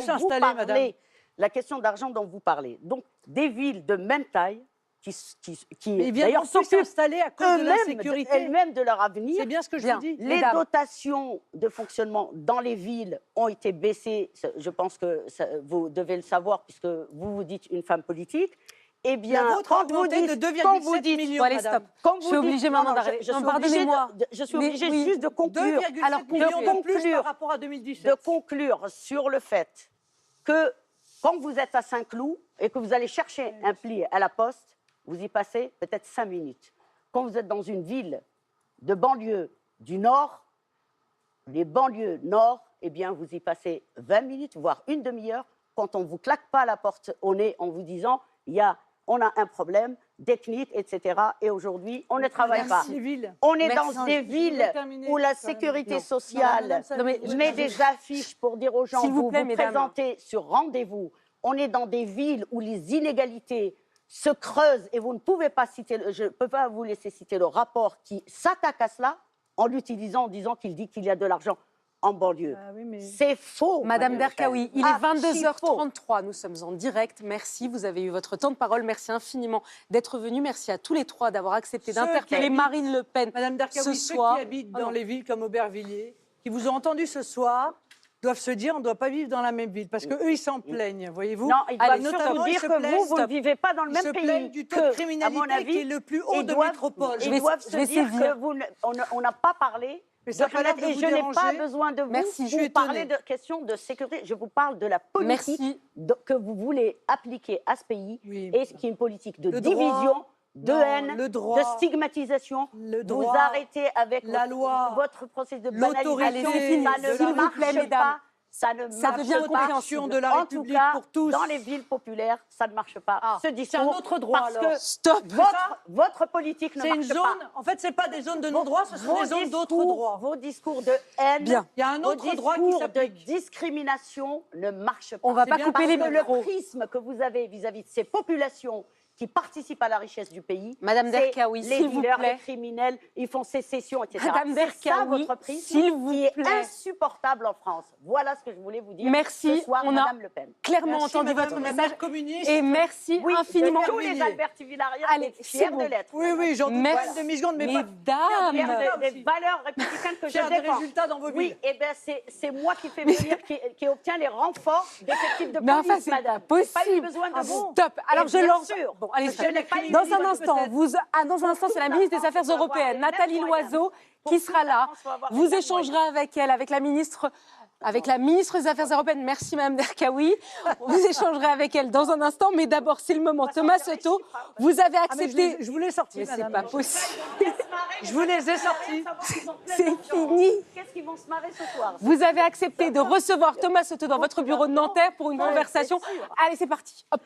vous s'installer, madame. parlez, la question d'argent dont vous parlez. Donc, des villes de même taille Mais ils viennent d'ailleurs plus s'installer à cause de eux-mêmes l'insécurité. elles-mêmes de leur avenir. C'est bien ce que je vous dis. Les dotations de fonctionnement dans les villes ont été baissées. Je pense que vous devez le savoir puisque vous vous dites une femme politique. Eh bien, la vôtre a augmenté de 2,7 millions, allez, madame. stop. Je suis obligée maintenant d'arrêter. Je suis obligée juste de conclure. 2,7 millions de plus par rapport à 2017. De conclure sur le fait que quand vous êtes à Saint-Cloud et que vous allez chercher un pli à la poste, vous y passez peut-être 5 minutes. Quand vous êtes dans une ville de banlieue du Nord, les banlieues Nord, eh bien, vous y passez 20 minutes, voire une demi-heure, quand on ne vous claque pas la porte au nez en vous disant on a un problème technique, etc. Et aujourd'hui, on ne travaille pas. On est dans des villes où la sécurité sociale met des affiches pour dire aux gens, vous vous présentez sur rendez-vous. On est dans des villes où les inégalités se creusent et vous ne pouvez pas citer, je ne peux pas vous laisser citer le rapport qui s'attaque à cela en l'utilisant, en disant qu'il dit qu'il y a de l'argent en banlieue. C'est faux. Madame Derkaoui, il est 22h33, nous sommes en direct. Merci, vous avez eu votre temps de parole. Merci infiniment d'être venu. Merci à tous les trois d'avoir accepté d'interpeller Marine Le Pen Madame Derkaoui, ce soir. Ceux qui habitent dans les villes comme Aubervilliers, qui vous ont entendu ce soir, doivent se dire on ne doit pas vivre dans la même ville. Parce qu'eux, ils s'en plaignent, voyez-vous. Non, ils doivent notamment dire que vous ne vivez pas dans le même pays. Ils se plaignent du taux de criminalité qui est le plus haut de métropole. Ils doivent se dire qu'on n'a pas parlé. Et je n'ai pas besoin de vous parler de questions de sécurité. Je vous parle de la politique que vous voulez appliquer à ce pays et qui est une politique de division, de haine, de stigmatisation. Vous arrêtez avec la loi, votre processus de banalisation. Ça ne marche pas. Ça devient compréhensible. De la République pour tous. Dans les villes populaires, ça ne marche pas. Ce discours, c'est un autre droit parce alors. Que Stop. Votre politique ne marche pas. C'est une zone. En fait, c'est pas des zones de non-droit, ce sont des zones d'autres droits. Vos discours de haine, il y a un autre droit qui s'applique. De discrimination ne marchent pas. On va pas couper les micros. Le prisme que vous avez vis-à-vis de ces populations qui participent à la richesse du pays. Madame Derkaoui, s'il vous plaît. Les criminels, ils font sécession, etc. Madame Derkaoui, votre prisme s'il vous plaît. Qui est insupportable en France. Voilà ce que je voulais vous dire. Merci. Ce soir, On Madame a Le Pen. clairement entendu votre message. Et merci infiniment. Tous les Alberti-Villariens sont fiers de l'être. Oui, j'en doute pas une demi-seconde, mais mesdames, des valeurs républicaines que je défends. Des résultats dans vos villes. Oui, et bien c'est moi qui fais venir, qui obtient les renforts d'effectifs de police, mais enfin, c'est madame. pas possible. Pas eu besoin de vous. Stop. Alors je lance. Bon, allez, dans un instant, c'est la ministre des Affaires européennes, Nathalie Loiseau, qui sera là. Vous échangerez avec elle, avec la ministre des Affaires européennes. Merci, Madame Derkaoui. Vous échangerez avec elle dans un instant. Mais d'abord, c'est le moment. Thomas Soto, vous avez accepté... Je vous l'ai sorti, mais c'est pas possible. Je vous les ai sortis. C'est fini. Qu'est-ce qu'ils vont se marrer ce soir? Vous avez accepté de recevoir Thomas Soto dans votre bureau de Nanterre pour une conversation. Allez, c'est parti. Hop.